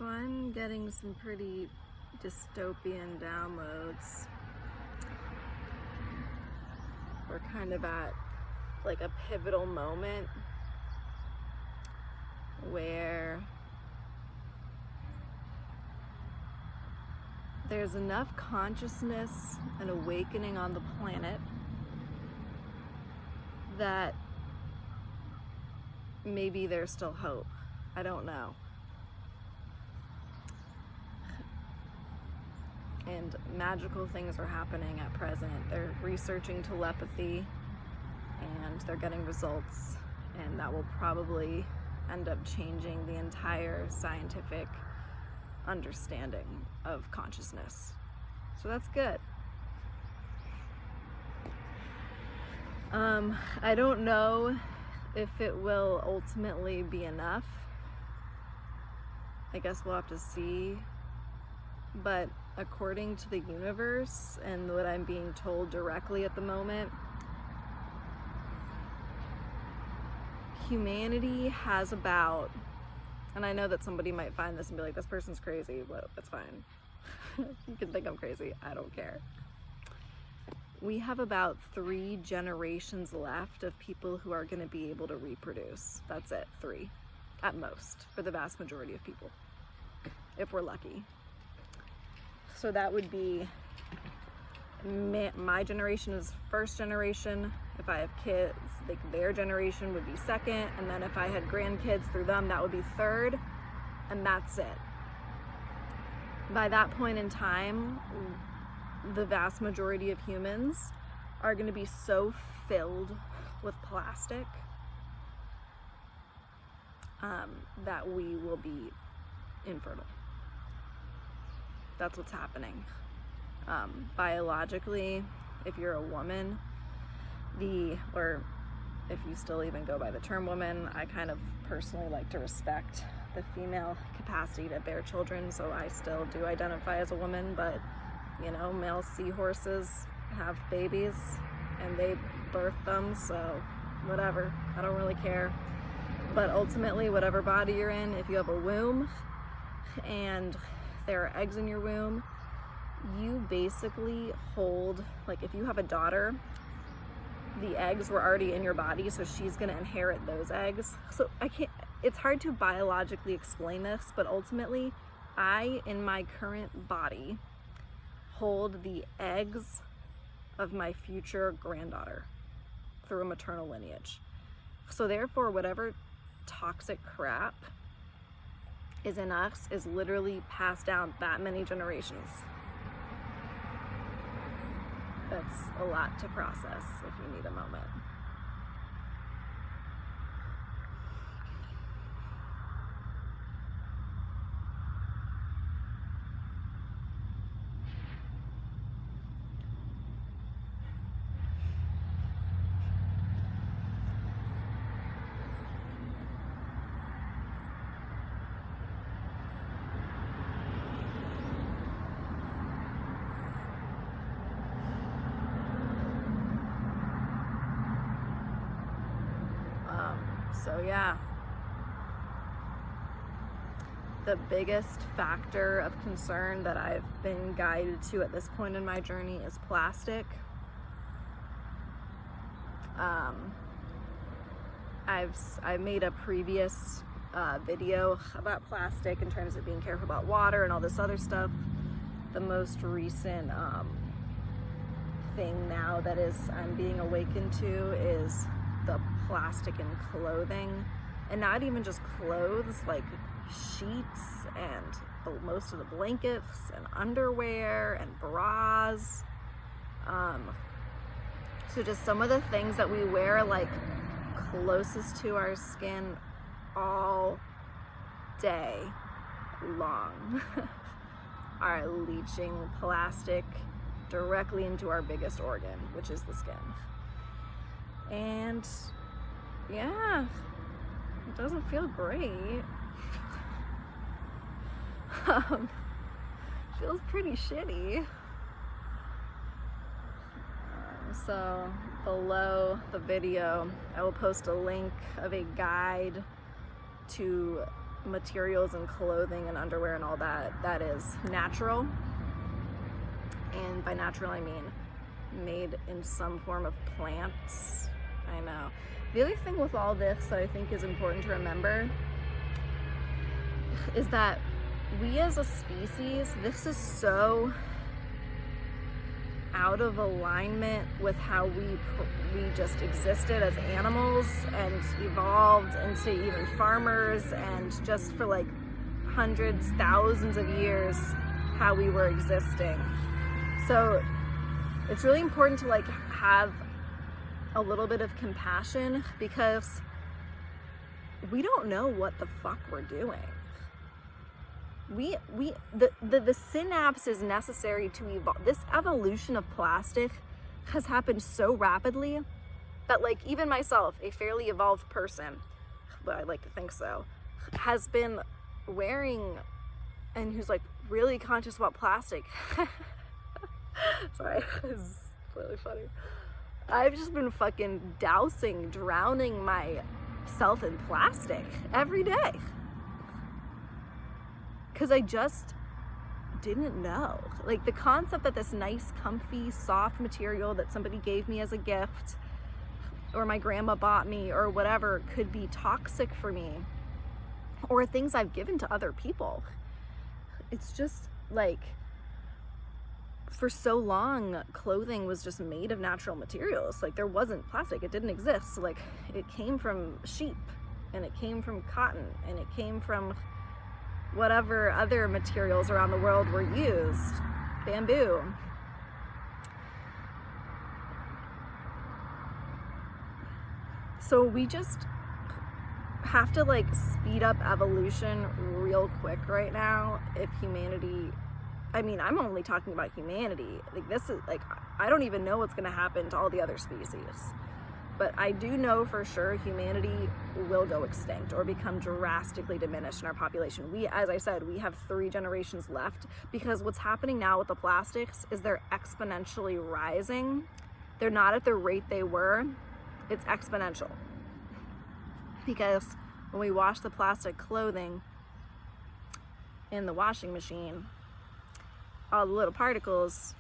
So I'm getting some pretty dystopian downloads. We're kind of at like a pivotal moment where there's enough consciousness and awakening on the planet that maybe there's still hope. I don't know. And magical things are happening at present. They're researching telepathy and they're getting results, and that will probably end up changing the entire scientific understanding of consciousness. So that's good. I don't know if it will ultimately be enough. I guess we'll have to see. But according to the universe and what I'm being told directly at the moment, humanity has about, and I know that somebody might find this and be like, this person's crazy, but that's fine. You can think I'm crazy, I don't care. We have about 3 generations left of people who are going to be able to reproduce. That's it, 3 at most for the vast majority of people, if we're lucky. So that would be my generation is first generation. If I have kids, like their generation would be second, and then if I had grandkids through them, that would be third, and that's it. By that point in time, the vast majority of humans are going to be so filled with plastic that we will be infertile. That's what's happening. Biologically, if you're a woman, or if you still even go by the term woman, I kind of personally like to respect the female capacity to bear children, so I still do identify as a woman, but you know, male seahorses have babies and they birth them, so whatever, I don't really care. But ultimately, whatever body you're in, if you have a womb and there are eggs in your womb, you basically hold, like if you have a daughter, the eggs were already in your body, so she's gonna inherit those eggs. So it's hard to biologically explain this, but ultimately, I, in my current body, hold the eggs of my future granddaughter through a maternal lineage. So therefore, whatever toxic crap is in us is literally passed down that many generations. That's a lot to process if you need a moment. So yeah, the biggest factor of concern that I've been guided to at this point in my journey is plastic. I've made a previous video about plastic in terms of being careful about water and all this other stuff. The most recent thing now that I'm being awakened to is the plastic in clothing, and not even just clothes, like sheets and most of the blankets and underwear and bras. So just some of the things that we wear like closest to our skin all day long are leaching plastic directly into our biggest organ, which is the skin. And yeah, it doesn't feel great. Feels pretty shitty. So below the video, I will post a link of a guide to materials and clothing and underwear and all that is natural. And by natural, I mean made in some form of plants. I know. The other thing with all this that I think is important to remember is that we as a species, this is so out of alignment with how we just existed as animals and evolved into even farmers, and just for like hundreds, thousands of years how we were existing. So it's really important to like have a little bit of compassion, because we don't know what the fuck we're doing. The synapse is necessary to evolve. This evolution of plastic has happened so rapidly that like even myself, a fairly evolved person, but I like to think so, has been wearing, and who's like really conscious about plastic. Sorry, this is really funny. I've just been fucking drowning myself in plastic every day. Because I just didn't know. Like the concept that this nice, comfy, soft material that somebody gave me as a gift, or my grandma bought me, or whatever, could be toxic for me, or things I've given to other people. It's just like, for so long, clothing was just made of natural materials. Like there wasn't plastic, it didn't exist. So, like it came from sheep, and it came from cotton, and it came from whatever other materials around the world were used, bamboo. So we just have to like speed up evolution real quick right now if humanity, I mean, I'm only talking about humanity. Like this is like, I don't even know what's gonna happen to all the other species. But I do know for sure humanity will go extinct or become drastically diminished in our population. We, as I said, we have 3 generations left, because what's happening now with the plastics is they're exponentially rising. They're not at the rate they were. It's exponential. Because when we wash the plastic clothing in the washing machine, all the little particles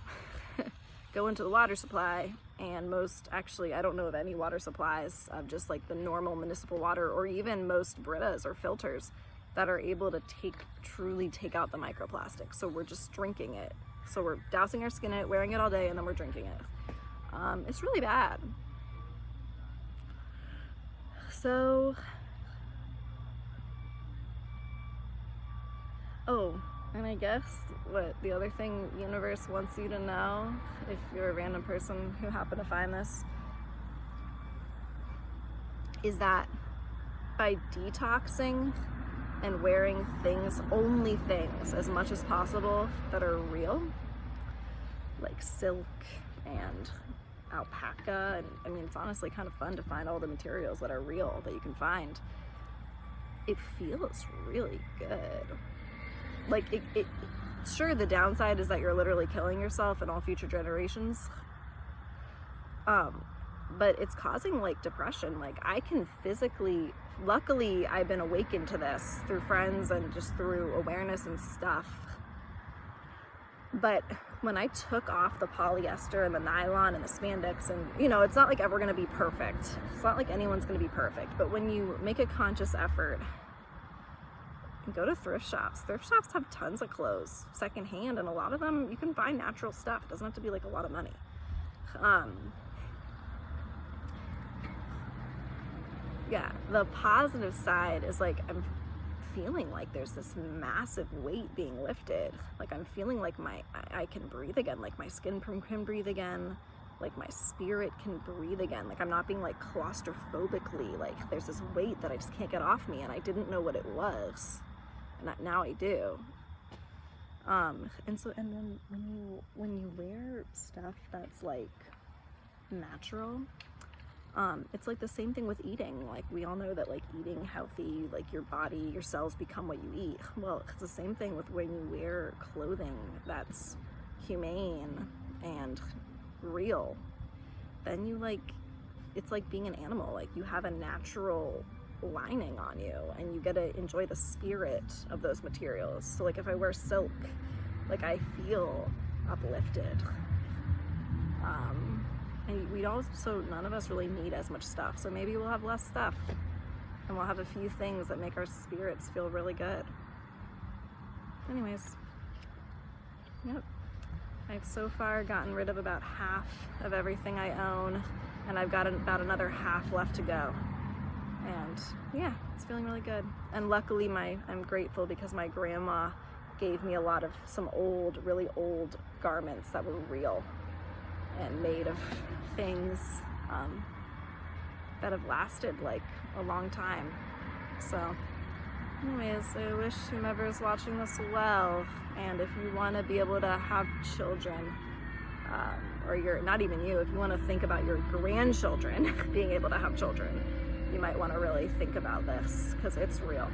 go into the water supply. And most, actually, I don't know of any water supplies of just like the normal municipal water, or even most Britas or filters that are able to truly take out the microplastics. So we're just drinking it. So we're dousing our skin in it, wearing it all day, and then we're drinking it. It's really bad. So, oh, and I guess what the other thing the universe wants you to know, if you're a random person who happened to find this, is that by detoxing and wearing things, only things, as much as possible that are real, like silk and alpaca, and I mean, it's honestly kind of fun to find all the materials that are real that you can find. It feels really good. Like it sure, the downside is that you're literally killing yourself and all future generations, but it's causing like depression. Like I can physically, luckily I've been awakened to this through friends and just through awareness and stuff, but when I took off the polyester and the nylon and the spandex, and you know, it's not like ever gonna be perfect, it's not like anyone's gonna be perfect, but when you make a conscious effort, go to thrift shops. Thrift shops have tons of clothes secondhand, and a lot of them you can buy natural stuff. It doesn't have to be like a lot of money. Yeah, the positive side is like I'm feeling like there's this massive weight being lifted. Like I'm feeling like I can breathe again, like my skin can breathe again, like my spirit can breathe again. Like I'm not being like claustrophobically, like there's this weight that I just can't get off me, and I didn't know what it was. Now I do. And then when you wear stuff that's like natural, it's like the same thing with eating. Like we all know that like eating healthy, like your body, your cells become what you eat. Well, it's the same thing with when you wear clothing that's humane and real. Then you like, it's like being an animal. Like you have a natural lining on you, and you get to enjoy the spirit of those materials. So like if I wear silk, like I feel uplifted. And we also, none of us really need as much stuff, so maybe we'll have less stuff and we'll have a few things that make our spirits feel really good. Anyways, yep, I've so far gotten rid of about half of everything I own, and I've got about another half left to go. And yeah, it's feeling really good. And luckily I'm grateful because my grandma gave me some really old garments that were real and made of things that have lasted like a long time. So anyways, I wish whomever's watching this well, and if you want to be able to have children, or not even you, if you want to think about your grandchildren being able to have children, you might want to really think about this, because it's real.